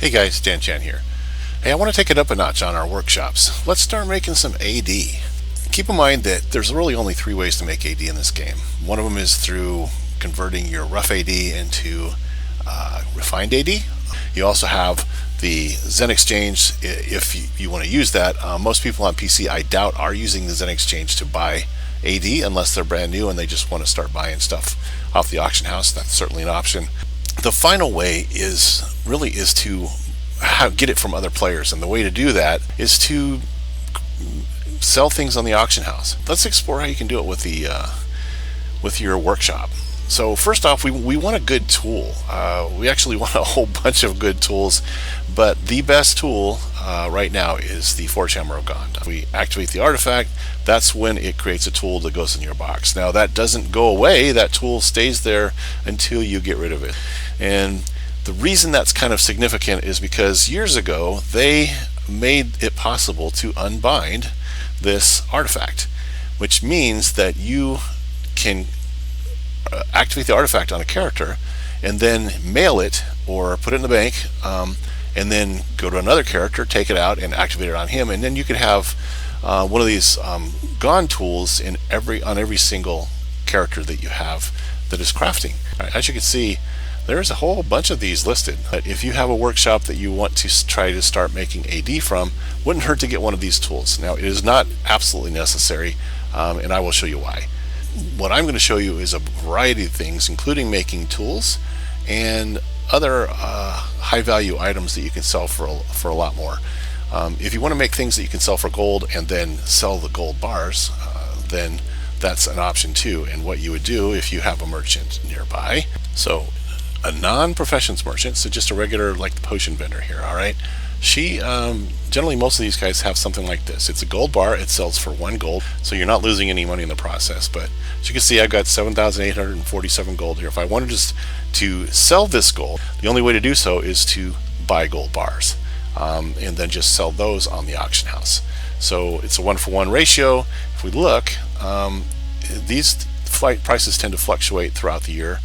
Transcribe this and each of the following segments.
Hey guys, Dan Chan here. Hey, I want to take it up a notch on our workshops. Let's start making some AD. Keep in mind that there's really only three ways to make AD in this game. One of them is through converting your rough AD into refined AD. You also have the Zen Exchange if you want to use that. Most people on PC, I doubt, are using the Zen Exchange to buy AD unless they're brand new and they just want to start buying stuff off the auction house. That's certainly an option. The final way is to get it from other players, and the way to do that is to sell things on the auction house. Let's explore how you can do it with your workshop. So first off, we want a good tool. We actually want a whole bunch of good tools, but the best tool right now is the Forge Hammer of Gond. If we activate the artifact, that's when it creates a tool that goes in your box. Now that doesn't go away, that tool stays there until you get rid of it. And the reason that's kind of significant is because years ago they made it possible to unbind this artifact, which means that you can activate the artifact on a character and then mail it or put it in the bank, and then go to another character, take it out and activate it on him, and then you could have one of these Gond tools on every single character that you have that is crafting. As you can see, there's a whole bunch of these listed. But if you have a workshop that you want to try to start making AD from, wouldn't hurt to get one of these tools. Now, it is not absolutely necessary, and I will show you why. What I'm going to show you is a variety of things, including making tools and other high value items that you can sell for a lot more. If you want to make things that you can sell for gold and then sell the gold bars, then that's an option too. And what you would do if you have a merchant nearby, so a non-professions merchant, so just a regular, like the potion vendor here, all right, she generally, most of these guys have something like this. It's a gold bar, it sells for 1 gold, so you're not losing any money in the process. But as you can see, I've got 7,847 gold here. If I wanted just to sell this gold, the only way to do so is to buy gold bars, and then just sell those on the auction house. So it's a 1-for-1 ratio. If we look, these prices tend to fluctuate throughout the year,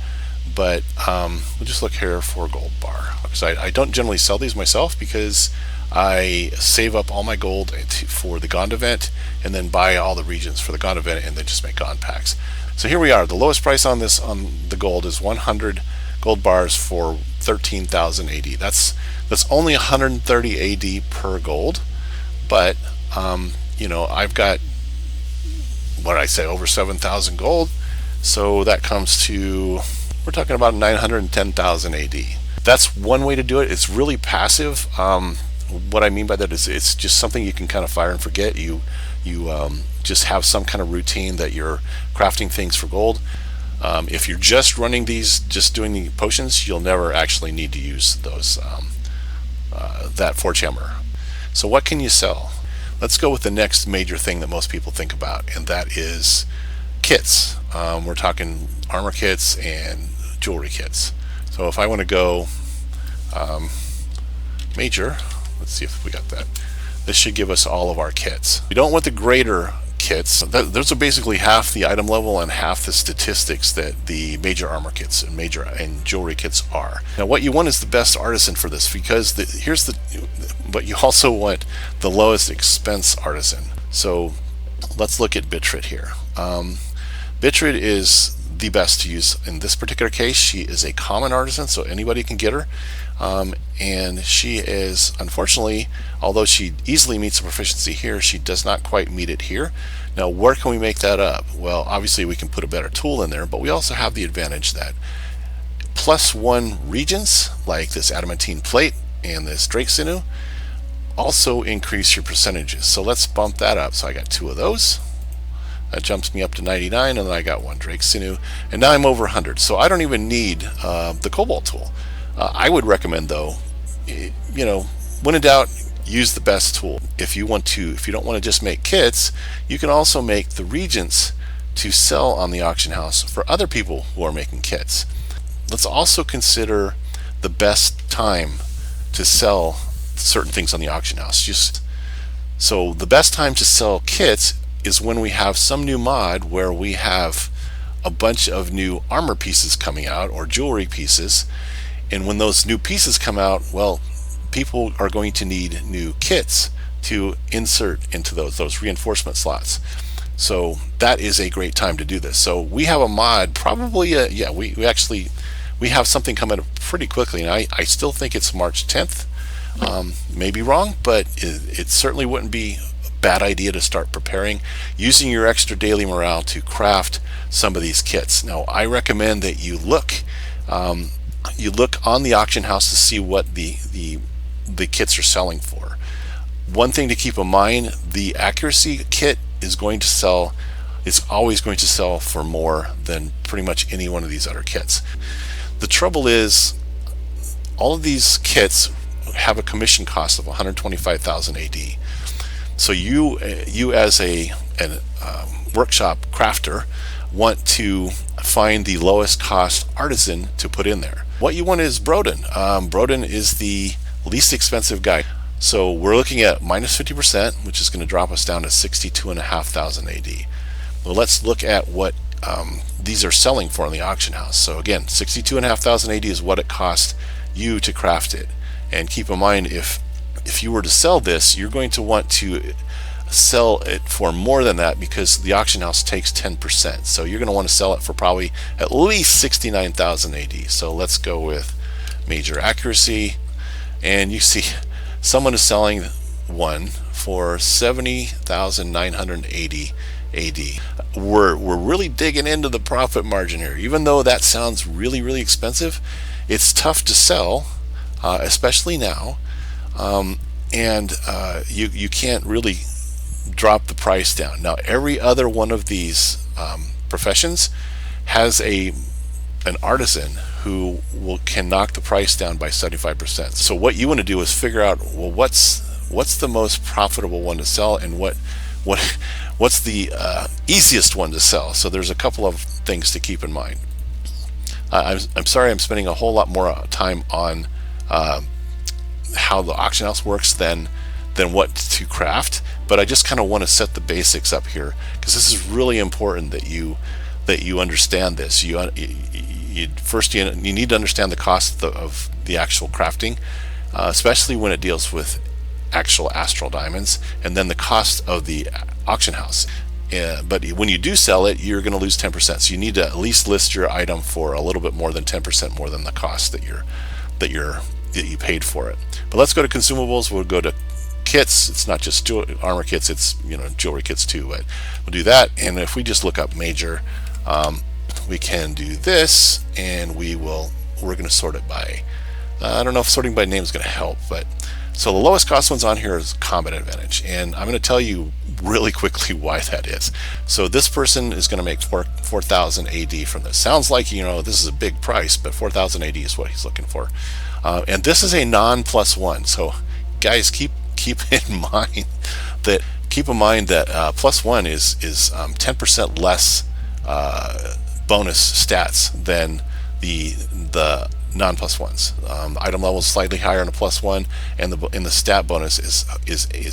but we'll just look here for a gold bar, because I don't generally sell these myself because I save up all my gold for the Gond event and then buy all the regions for the Gond event and then just make Gond packs. So here we are. The lowest price on the gold is 100 gold bars for 13,000 AD. That's only 130 AD per gold, but I've got, what did I say, over 7,000 gold, so that comes to, we're talking about 910,000 AD. That's one way to do it. It's really passive. What I mean by that is it's just something you can kind of fire and forget. You just have some kind of routine that you're crafting things for gold. If you're just running these, just doing the potions, you'll never actually need to use those that Forge Hammer. So what can you sell? Let's go with the next major thing that most people think about, and that is kits. We're talking armor kits and jewelry kits. So if I want to go major, let's see if we got that. This should give us all of our kits. We don't want the greater kits. Those are basically half the item level and half the statistics that the major armor kits and jewelry kits are. Now what you want is the best artisan for this, because but you also want the lowest expense artisan. So let's look at Bitrit here. Bitrit is the best to use in this particular case. She is a common artisan, so anybody can get her, and she is, unfortunately, although she easily meets the proficiency here, she does not quite meet it here. Now where can we make that up? Well, obviously we can put a better tool in there, but we also have the advantage that +1 regions like this adamantine plate and this drake sinew also increase your percentages. So let's bump that up. So I got 2 of those. That jumps me up to 99, and then I got 1 drake sinew, and now I'm over 100. So I don't even need the cobalt tool. I would recommend, though, when in doubt, use the best tool. If you don't want to just make kits, you can also make the regents to sell on the auction house for other people who are making kits. Let's also consider the best time to sell certain things on the auction house. So the best time to sell kits is when we have some new mod where we have a bunch of new armor pieces coming out or jewelry pieces, and when those new pieces come out, well, people are going to need new kits to insert into those reinforcement slots. So that is a great time to do this. So we have a mod, probably we have something coming up pretty quickly, and I still think it's March 10th. Maybe wrong, but it certainly wouldn't be a bad idea to start preparing using your extra daily morale to craft some of these kits. Now I recommend that you look on the auction house to see what the kits are selling for. One thing to keep in mind, the accuracy kit is always going to sell for more than pretty much any one of these other kits. The trouble is, all of these kits have a commission cost of 125,000 AD. So you as a workshop crafter want to find the lowest cost artisan to put in there. What you want is Broden. Broden is the least expensive guy. So we're looking at minus 50%, which is going to drop us down to 62,500 AD. Well, let's look at what these are selling for in the auction house. So again, 62,500 AD is what it cost you to craft it. And keep in mind, if you were to sell this, you're going to want to sell it for more than that, because the auction house takes 10%. So you're going to want to sell it for probably at least 69,000 AD. So let's go with major accuracy, and you see someone is selling one for 70,980 AD. We're really digging into the profit margin here. Even though that sounds really, really expensive, it's tough to sell, especially now, and you can't really drop the price down. Now, every other one of these professions has an artisan who can knock the price down by 75%. So what you want to do is figure out, well, what's the most profitable one to sell, and what's the easiest one to sell. So there's a couple of things to keep in mind. I'm sorry I'm spending a whole lot more time on how the auction house works than what to craft, but I just kind of want to set the basics up here, because this is really important that you understand this. You need to understand the cost of the actual crafting, especially when it deals with actual astral diamonds, and then the cost of the auction house. But when you do sell it, you're going to lose 10%. So you need to at least list your item for a little bit more than 10% more than the cost that you paid for it. But let's go to consumables. We'll go to kits. It's not just armor kits, it's jewelry kits too, but we'll do that. And if we just look up major, we can do this, and we're going to sort it by I don't know if sorting by name is going to help, but so the lowest cost ones on here is combat advantage, and I'm going to tell you really quickly why that is. So this person is going to make 4,000 AD from this. Sounds like this is a big price, but 4,000 AD is what he's looking for. And this is a non-+1. So guys, keep in mind that +1 is 10% less bonus stats than the non-+1s. Item level is slightly higher on a +1, and the stat bonus is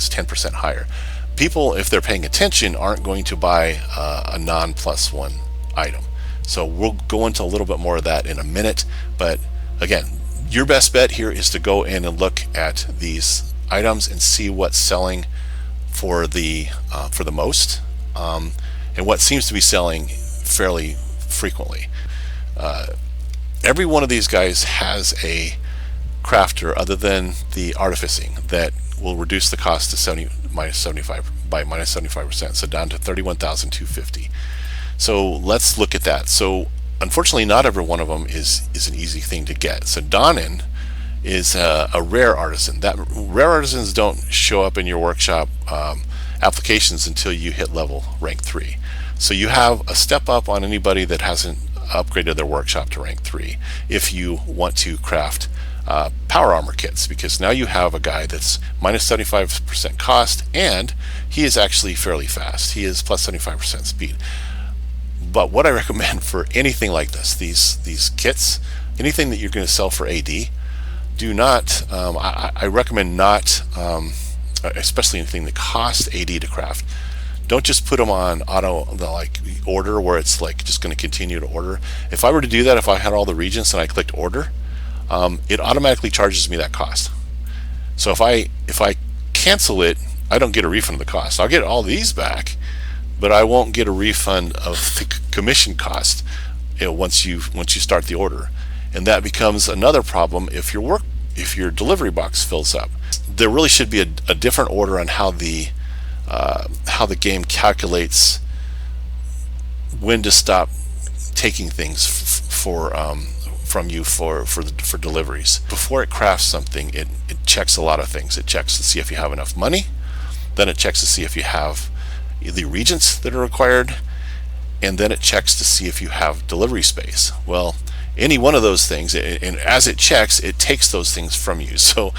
10% higher. People, if they're paying attention, aren't going to buy a non-+1 item. So we'll go into a little bit more of that in a minute. But again, your best bet here is to go in and look at these items and see what's selling for the most, and what seems to be selling fairly frequently. Every one of these guys has a crafter other than the artificing that will reduce the cost to -75%, so down to 31,250. So let's look at that. So unfortunately, not every one of them is an easy thing to get. So Donin is a rare artisan. Rare artisans don't show up in your workshop applications until you hit level rank 3. So you have a step up on anybody that hasn't upgraded their workshop to rank 3 if you want to craft power armor kits, because now you have a guy that's -75% cost, and he is actually fairly fast. He is +75% speed. But what I recommend for anything like this, these kits, anything that you're going to sell for AD, do not, I recommend not, especially anything that costs AD to craft, don't just put them on order, where it's just going to continue to order. If I were to do that, if I had all the regions and I clicked order, it automatically charges me that cost. So if I cancel it, I don't get a refund of the cost. I'll get all these back, but I won't get a refund of the commission cost, once you start the order. And that becomes another problem if your delivery box fills up. There really should be a different order on how the game calculates when to stop taking things from you for deliveries. Before it crafts something, it checks a lot of things. It checks to see if you have enough money. Then it checks to see if you have the regents that are required, and then it checks to see if you have delivery space. Well, any one of those things, and as it checks, it takes those things from you. So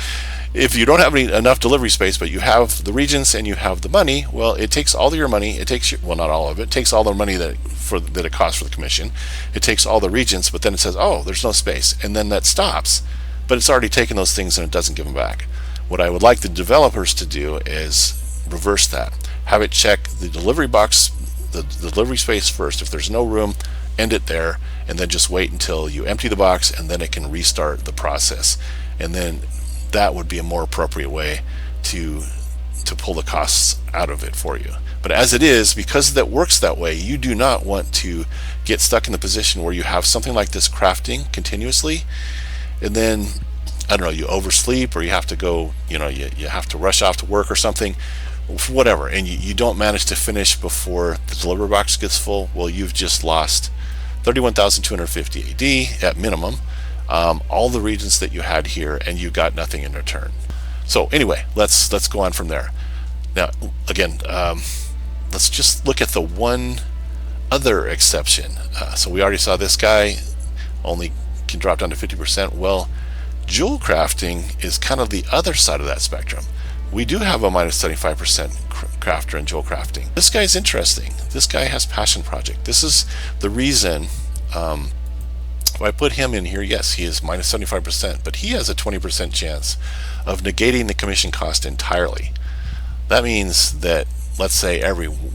if you don't have enough delivery space, but you have the regents and you have the money, well, it takes all of your money. It takes well, not all of it. It takes all the money that it costs for the commission. It takes all the regents, but then it says, oh, there's no space, and then that stops. But it's already taken those things and it doesn't give them back. What I would like the developers to do is reverse that. Have it check the delivery box, the delivery space first. If there's no room, end it there, and then just wait until you empty the box, and then it can restart the process. And then that would be a more appropriate way to pull the costs out of it for you. But as it is, because that works that way, you do not want to get stuck in the position where you have something like this crafting continuously, and then, I don't know, you oversleep, or you have to go, you have to rush off to work or something, whatever, and you don't manage to finish before the delivery box gets full. Well, you've just lost 31,250 AD at minimum, all the regions that you had here, and you got nothing in return. So anyway, let's go on from there. Now, again, let's just look at the one other exception. So we already saw this guy only can drop down to 50%. Well, jewel crafting is kind of the other side of that spectrum. We do have a minus 75% crafter in jewel crafting. This guy's interesting. This guy has passion project. This is the reason if I put him in here, yes, he is minus 75%, but he has a 20% chance of negating the commission cost entirely. That means that, let's say,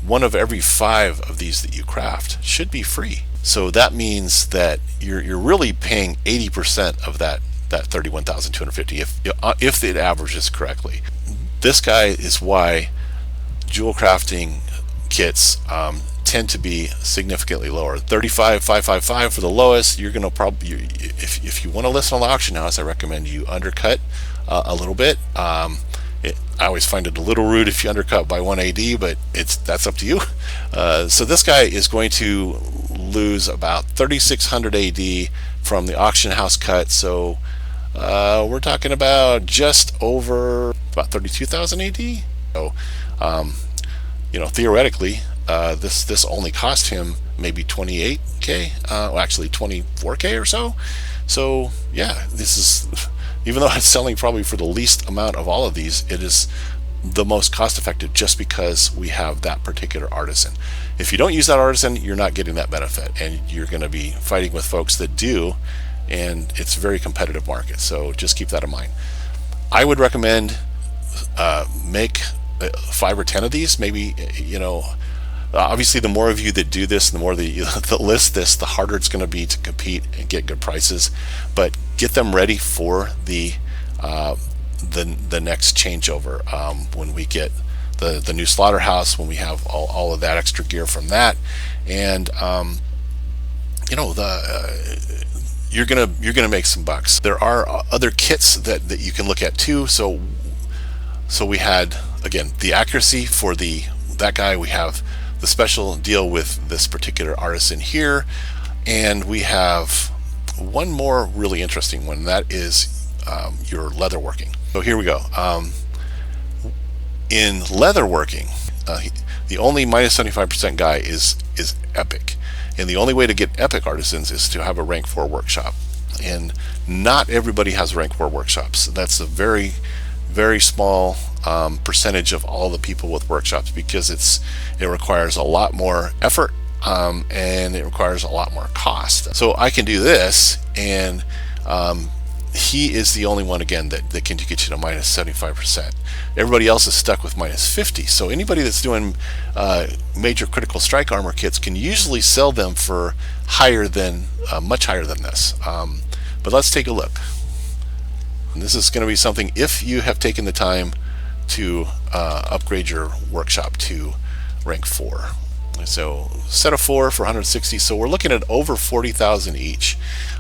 one of every 5 of these that you craft should be free. So that means that you're really paying 80% of that 31,250 if it averages correctly. This guy is why jewel crafting kits tend to be significantly lower. 35,555 for the lowest. You're going to probably, if you want to list on the auction house, I recommend you undercut a little bit. I always find it a little rude if you undercut by 1 AD, but that's up to you. So this guy is going to lose about 3,600 AD from the auction house cut. So we're talking about just over about 32,000 AD. So theoretically, this only cost him maybe 28k, well, actually 24k or so. So yeah, this is, even though it's selling probably for the least amount of all of these, it is the most cost effective just because we have that particular artisan. If you don't use that artisan, you're not getting that benefit, and you're going to be fighting with folks that do, and it's a very competitive market. So just keep that in mind. I would recommend make 5 or 10 of these, maybe. Obviously the more of you that do this, the more that list this, the harder it's going to be to compete and get good prices. But get them ready for the next changeover, when we get the new slaughterhouse, when we have all of that extra gear from that, and you're gonna make some bucks. There are other kits that you can look at too. So we had, again, the accuracy for that guy. We have the special deal with this particular artisan here, and we have one more really interesting one. That is your leatherworking. So here we go. In leatherworking, the only minus 75% guy is epic, and the only way to get epic artisans is to have a rank 4 workshop, and not everybody has rank 4 workshops. That's a very, very small percentage of all the people with workshops, because it requires a lot more effort, and it requires a lot more cost. So I can do this, and he is the only one, again, that can get you to minus 75%. Everybody else is stuck with minus 50. So anybody that's doing major critical strike armor kits can usually sell them for much higher than this. But let's take a look. And this is going to be something if you have taken the time to upgrade your workshop to rank 4. So set of 4 for 160. So we're looking at over 40,000 each.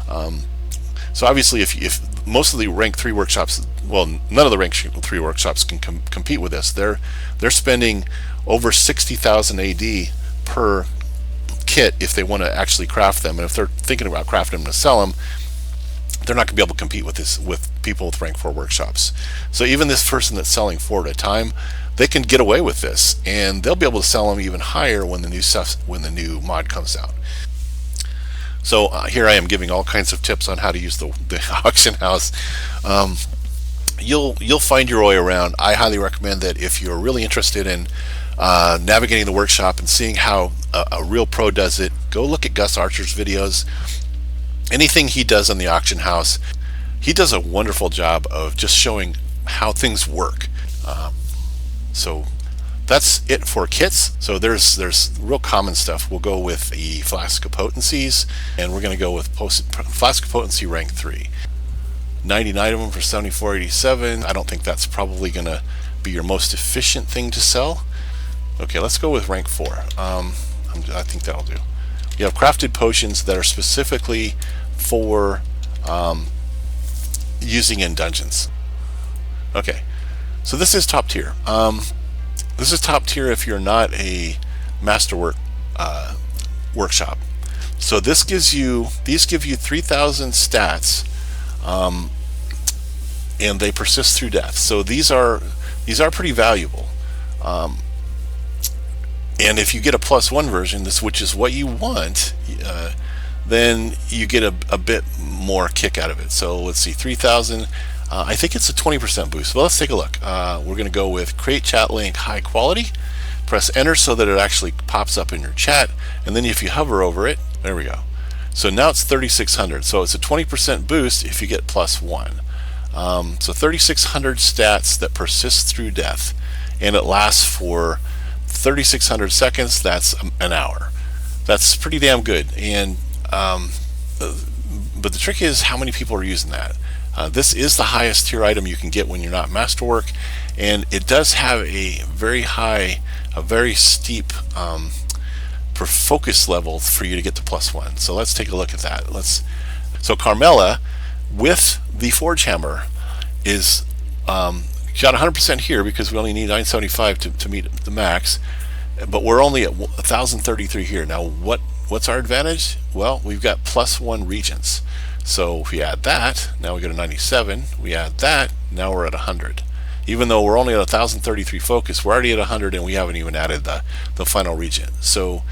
So obviously, if most of the rank 3 workshops, well, none of the rank 3 workshops can compete with this. They're spending over 60,000 AD per kit if they want to actually craft them, and if they're thinking about crafting them to sell them, they're not going to be able to compete with this with people with rank 4 workshops. So even this person that's selling 4 at a time, they can get away with this, and they'll be able to sell them even higher when the new mod comes out. So here I am giving all kinds of tips on how to use the auction house. You'll find your way around. I highly recommend that if you're really interested in navigating the workshop and seeing how a real pro does it, go look at Gus Archer's videos. Anything he does on the auction house, he does a wonderful job of just showing how things work. So that's it for kits. So there's real common stuff. We'll go with the Flask of Potencies, and we're going to go with Flask of Potency rank 3. 99 of them for 74.87. I don't think that's probably going to be your most efficient thing to sell. Okay, let's go with rank 4. I think that'll do. You have crafted potions that are specifically for using in dungeons. Okay, so this is top tier. This is top tier if you're not a masterwork workshop. So these give you 3,000 stats, and they persist through death. So these are pretty valuable. And if you get a +1 version, which is what you want, then you get a bit more kick out of it. So let's see, 3,000. I think it's a 20% boost. Well, let's take a look. We're going to go with Create Chat Link High Quality. Press Enter so that it actually pops up in your chat. And then if you hover over it, there we go. So now it's 3,600. So it's a 20% boost if you get +1. So 3,600 stats that persist through death. And it lasts for 3,600 seconds. That's an hour. That's pretty damn good. And but the trick is how many people are using that. This is the highest tier item you can get when you're not masterwork, and it does have a very steep focus level for you to get to +1. So let's take a look at that. So Carmela with the Forge Hammer is got 100% here because we only need 975 to meet the max, but we're only at 1,033 here. Now what's our advantage? Well, we've got +1 regents. So if we add that, now we go to 97. We add that, now we're at 100. Even though we're only at 1,033 focus, we're already at 100, and we haven't even added the final regent. So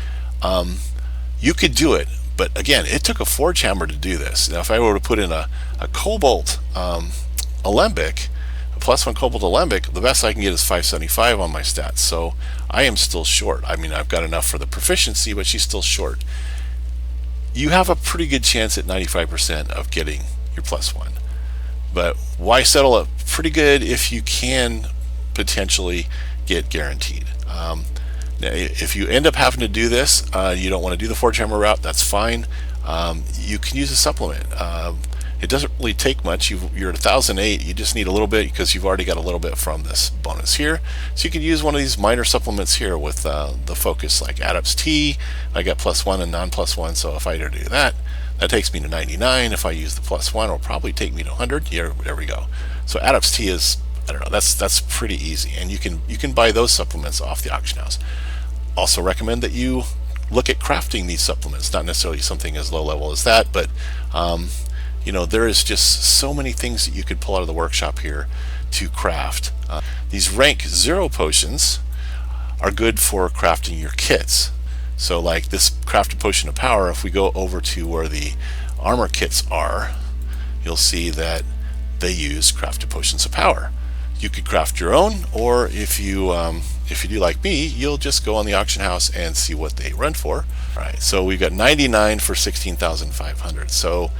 you could do it, but again, it took a Forge Hammer to do this. Now if I were to put in a Cobalt Alembic, a +1 Cobalt Alembic, the best I can get is 575 on my stats. So I am still short. I mean, I've got enough for the proficiency, but she's still short. You have a pretty good chance at 95% of getting your +1. But why settle up pretty good if you can potentially get guaranteed? Now, if you end up having to do this, you don't want to do the Forge Hammer route, that's fine. You can use a supplement. It doesn't really take much. You're at 1,008. You just need a little bit because you've already got a little bit from this bonus here. So you could use one of these minor supplements here with the focus, like Adept's Tea. I got +1 and non-+1, so if I were to do that, that takes me to 99. If I use the +1, it'll probably take me to 100. Here, there we go. So Adept's Tea is, I don't know, that's pretty easy, and you can buy those supplements off the auction house. Also recommend that you look at crafting these supplements, not necessarily something as low level as that, but you know, there is just so many things that you could pull out of the workshop here to craft. These rank 0 potions are good for crafting your kits. So like this crafted potion of power, if we go over to where the armor kits are, you'll see that they use crafted potions of power. You could craft your own, or if you do like me, you'll just go on the auction house and see what they run for. All right, so we've got 99 for 16,500. So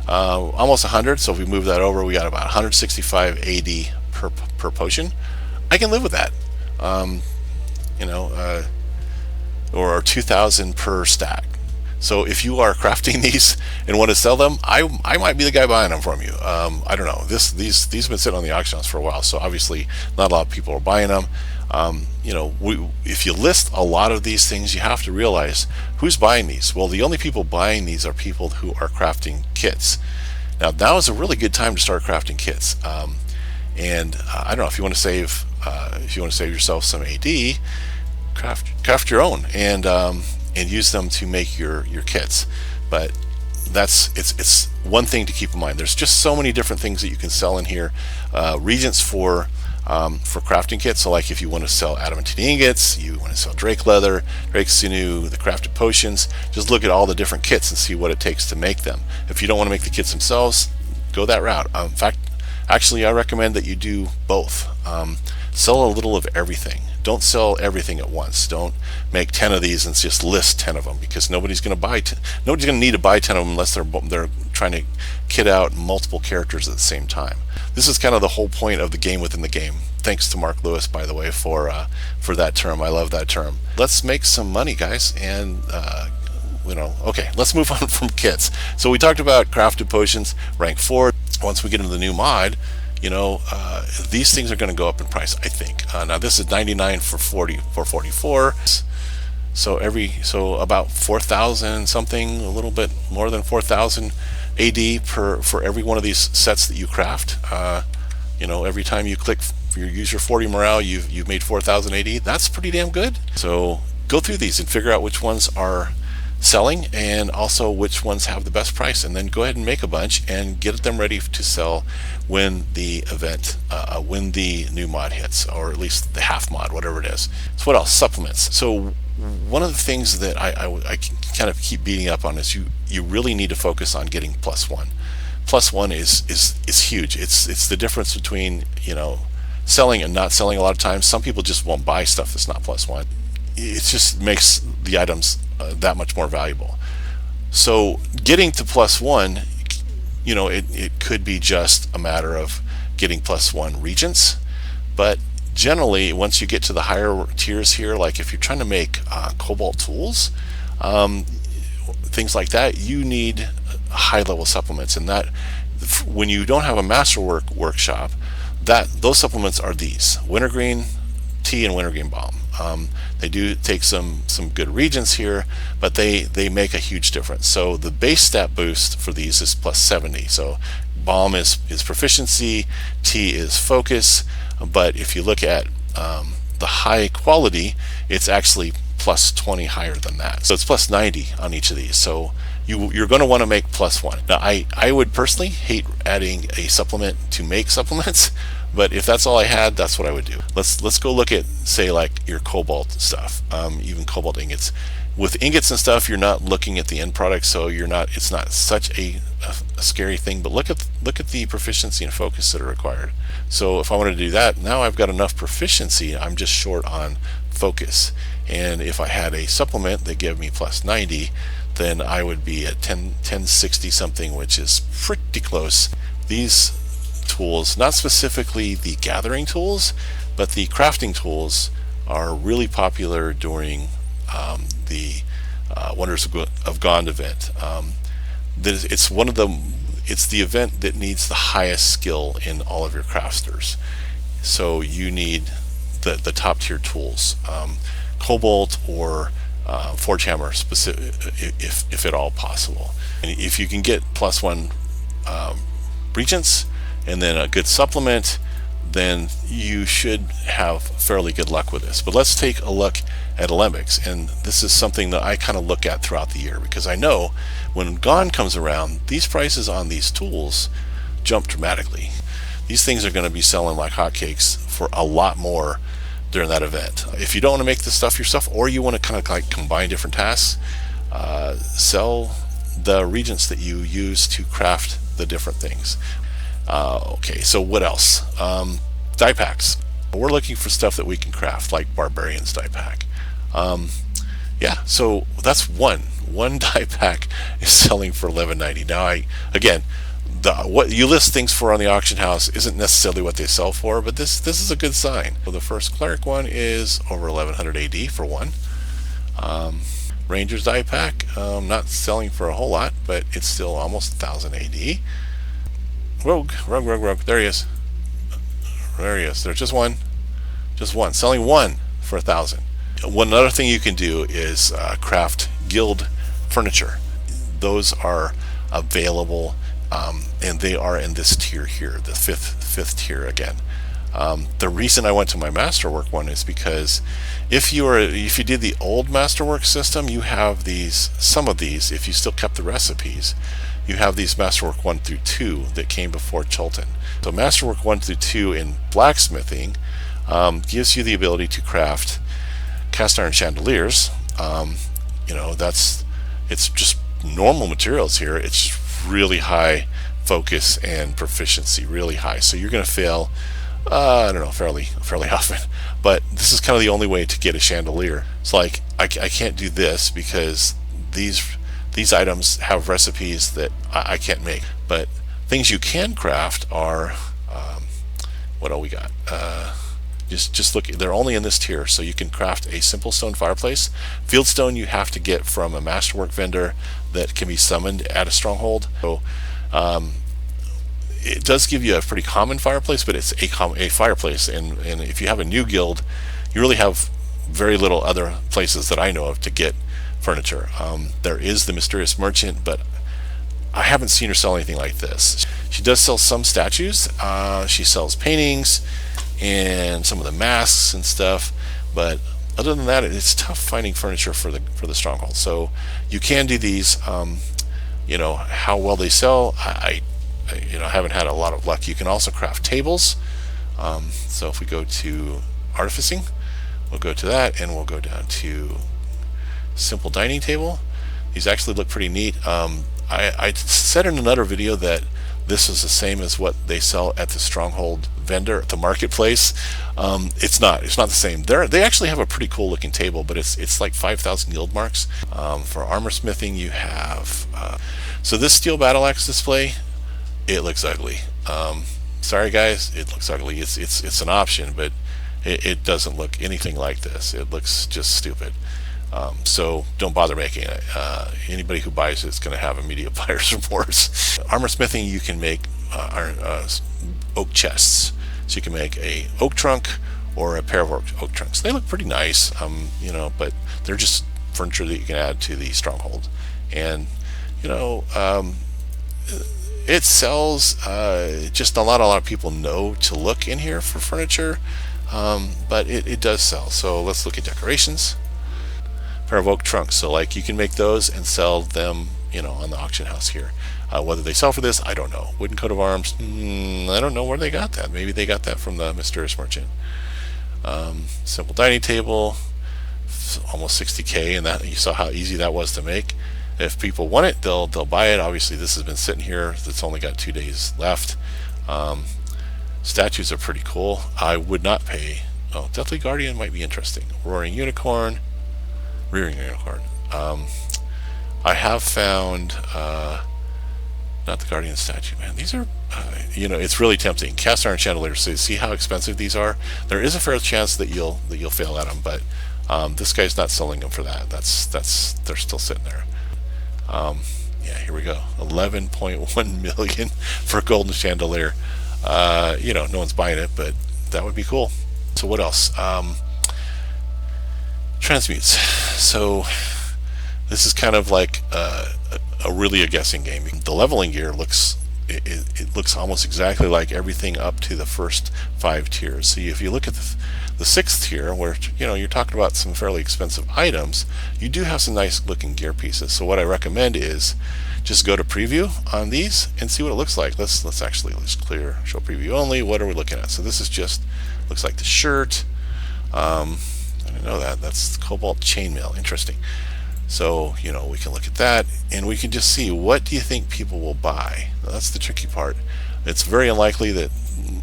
almost 100. So if we move that over, we got about 165 AD per potion. I can live with that. You know, or 2,000 per stack. So if you are crafting these and want to sell them, I might be the guy buying them from you. I don't know. These have been sitting on the auction house for a while, so obviously not a lot of people are buying them. You know, if you list a lot of these things, you have to realize who's buying these. Well, the only people buying these are people who are crafting kits. Now is a really good time to start crafting kits. And I don't know, if you want to save yourself some AD, craft your own and use them to make your kits. But it's one thing to keep in mind. There's just so many different things that you can sell in here. Regents for crafting kits. So like if you want to sell adamantine ingots, you want to sell drake leather, drake sinew, the crafted potions, just look at all the different kits and see what it takes to make them. If you don't want to make the kits themselves, go that route. In fact, actually, I recommend that you do both. Sell a little of everything. Don't sell everything at once. Don't make 10 of these and just list 10 of them, because nobody's going to need to buy 10 of them unless they're trying to kit out multiple characters at the same time. This is kind of the whole point of the game within the game. Thanks to Mark Lewis, by the way, for that term. I love that term. Let's make some money, guys, and okay, let's move on from kits. So we talked about crafted potions, rank 4. Once we get into the new mod, these things are going to go up in price, I think. Now this is 99 for 44. So about 4,000 something, a little bit more than 4,000 AD for every one of these sets that you craft. Every time you click use your 40 morale, you've made 4,000 AD. That's pretty damn good. So go through these and figure out which ones are selling and also which ones have the best price, and then go ahead and make a bunch and get them ready to sell when the event, when the new mod hits, or at least the half mod, whatever it is. So what else? Supplements. So one of the things that I kind of keep beating up on is you really need to focus on getting +1. +1 is huge. It's the difference between selling and not selling. A lot of times some people just won't buy stuff that's not +1. It just makes the items that much more valuable. So getting to +1, it could be just a matter of getting +1 regents, but generally once you get to the higher tiers here, like if you're trying to make cobalt tools, things like that, you need high level supplements. And that when you don't have a masterwork workshop, those supplements are these: wintergreen tea and wintergreen balm. They do take some good regents here, but they make a huge difference. So the base stat boost for these is +70. So balm is proficiency, tea is focus, but if you look at the high quality, it's actually +20 higher than that. So it's +90 on each of these. So you're going to want to make +1. Now I would personally hate adding a supplement to make supplements, but if that's all I had, that's what I would do. Let's go look at, say, like your cobalt stuff, even cobalt ingots. With ingots and stuff, you're not looking at the end product, so it's not such a scary thing. But look at the proficiency and focus that are required. So if I want to do that, now I've got enough proficiency. I'm just short on focus. And if I had a supplement that gave me +90, then I would be at 1060 something, which is pretty close. These tools, not specifically the gathering tools, but the crafting tools, are really popular during the Wonders of Gond event. It's the event that needs the highest skill in all of your crafters. So you need the top tier tools, cobalt or forge hammer, specific, if at all possible. And if you can get +1 regents and then a good supplement, then you should have fairly good luck with this. But let's take a look at alembics, and this is something that I kind of look at throughout the year, because I know when Gone comes around, these prices on these tools jump dramatically. These things are going to be selling like hotcakes for a lot more during that event. If you don't want to make this stuff yourself, or you want to kind of like combine different tasks, sell the regents that you use to craft the different things. Okay, so what else? Die packs. We're looking for stuff that we can craft, like Barbarian's die pack. Yeah, so that's one die pack is selling for $11.90. Now, again, what you list things for on the auction house isn't necessarily what they sell for, but this is a good sign. So the first cleric one is over 1100 AD for one. Ranger's die pack, not selling for a whole lot, but it's still almost 1000 AD. Rogue. There he is. There's just one, selling one for 1000. One other thing you can do is craft guild furniture. Those are available, and they are in this tier here, the fifth tier again. The reason I went to my Masterwork one is because if you did the old Masterwork system, you have some of these, if you still kept the recipes, you have these Masterwork 1 through 2 that came before Chultan. So Masterwork 1 through 2 in blacksmithing gives you the ability to craft cast iron chandeliers. It's just normal materials here. It's really high focus and proficiency, really high. So you're going to fail, I don't know, fairly often. But this is kind of the only way to get a chandelier. It's like I can't do this because these items have recipes that I can't make. But things you can craft are what all we got. Just look, they're only in this tier, so you can craft a simple stone fireplace. Fieldstone you have to get from a Masterwork vendor that can be summoned at a stronghold. So it does give you a pretty common fireplace, but it's a fireplace, and if you have a new guild, you really have very little other places that I know of to get furniture. There is the Mysterious Merchant, but I haven't seen her sell anything like this. She does sell some statues. She sells paintings and some of the masks and stuff, but other than that, it's tough finding furniture for the stronghold. So you can do these. How well they sell, I haven't had a lot of luck. You can also craft tables. So if we go to artificing, we'll go to that, and we'll go down to simple dining table. These actually look pretty neat. I said in another video that this is the same as what they sell at the stronghold vendor at the marketplace. It's not the same. They actually have a pretty cool looking table, but it's like 5,000 guild marks. For armor smithing, you have so this steel battle axe display, it looks ugly. Sorry guys, it looks ugly. It's an option, but it doesn't look anything like this. It looks just stupid. So don't bother making it. Anybody who buys it is going to have immediate buyer's remorse. Armor smithing, you can make oak chests. So you can make a oak trunk or a pair of oak trunks. They look pretty nice, but they're just furniture that you can add to the stronghold. And it sells. Just not a lot of people know to look in here for furniture, but it does sell. So let's look at decorations. Pair of oak trunks, so like you can make those and sell them on the auction house here. Whether they sell for this, I don't know. Wooden coat of arms, I don't know where they got that. Maybe they got that from the Mysterious Merchant. Simple dining table, almost 60K, and that you saw how easy that was to make. If people want it, they'll buy it. Obviously this has been sitting here, it's only got 2 days left. Statues are pretty cool. I would not pay. Deathly Guardian might be interesting. Roaring Unicorn, Rearing Unicorn. I have found not the Guardian statue, man. These are it's really tempting. Cast iron chandeliers. So you see how expensive these are. There is a fair chance that you'll fail at them, but this guy's not selling them for that. They're still sitting there. Yeah, here we go. 11.1 million for a golden chandelier. No one's buying it, but that would be cool. So what else? Transmutes. So this is kind of like really a guessing game. The leveling gear looks almost exactly like everything up to the first 5 tiers. So if you look at the 6th tier, where you're talking about some fairly expensive items, you do have some nice looking gear pieces. So what I recommend is just go to preview on these and see what it looks like. Let's clear show preview only. What are we looking at? So this is just looks like the shirt. I didn't know that's cobalt chainmail. Interesting. So we can look at that and we can just see, what do you think people will buy? Now, that's the tricky part. It's very unlikely that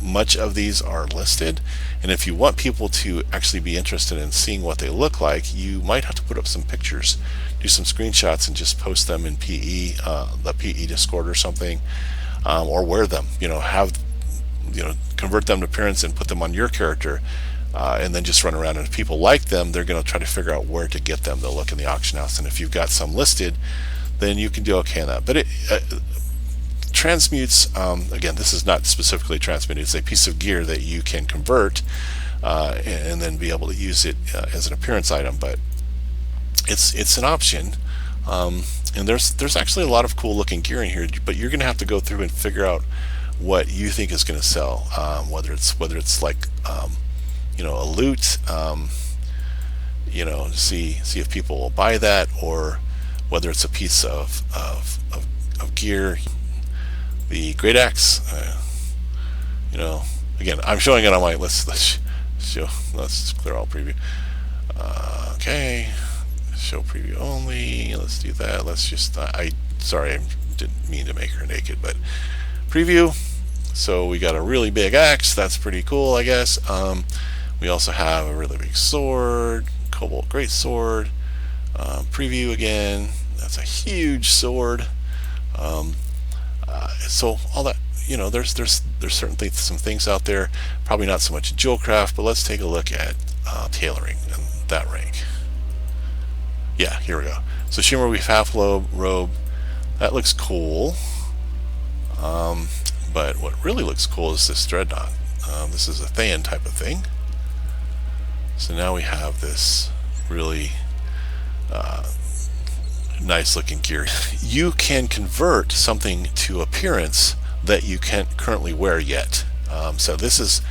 much of these are listed, and if you want people to actually be interested in seeing what they look like, you might have to put up some pictures, do some screenshots, and just post them in PE, the PE Discord or something, or wear them. Convert them to appearance and put them on your character. and then just run around. And if people like them, they're going to try to figure out where to get them. They'll look in the auction house, and if you've got some listed, then you can do okay on that. But Transmutes, again, this is not specifically Transmute. It's a piece of gear that you can convert and then be able to use it as an appearance item. But it's an option, and there's actually a lot of cool looking gear in here. But you're going to have to go through and figure out what you think is going to sell, whether it's like a loot, see if people will buy that, or whether it's a piece of gear. The Great Axe, again, I'm showing it on my let's clear all preview. Okay, show preview only. Let's do that. Let's just sorry, I didn't mean to make her naked, but preview. So we got a really big axe. That's pretty cool, I guess. We also have a really big sword, Cobalt Great Sword. Preview again. That's a huge sword. So all that, there's certainly some things out there. Probably not so much jewel craft, but let's take a look at tailoring and that rank. Yeah, here we go. So Shimmer Weave half robe. That looks cool. But what really looks cool is this dreadnought. This is a Thayan type of thing. So now we have this really nice looking gear. You can convert something to appearance that you can't currently wear yet. So this is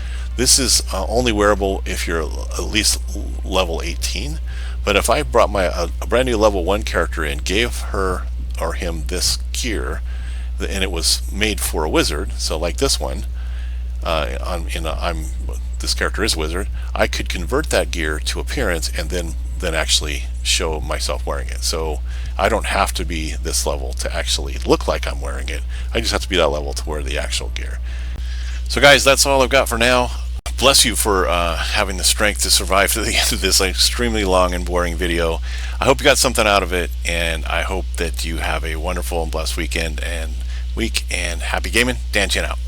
only wearable if you're at least level 18. But if I brought a brand new level 1 character in, gave her or him this gear, and it was made for a wizard, so like this one, this character is a wizard, I could convert that gear to appearance and then actually show myself wearing it. So I don't have to be this level to actually look like I'm wearing it. I just have to be that level to wear the actual gear. So guys, that's all I've got for now. Bless you for having the strength to survive to the end of this extremely long and boring video. I hope you got something out of it, and I hope that you have a wonderful and blessed weekend and week, and happy gaming. Dan Chan out.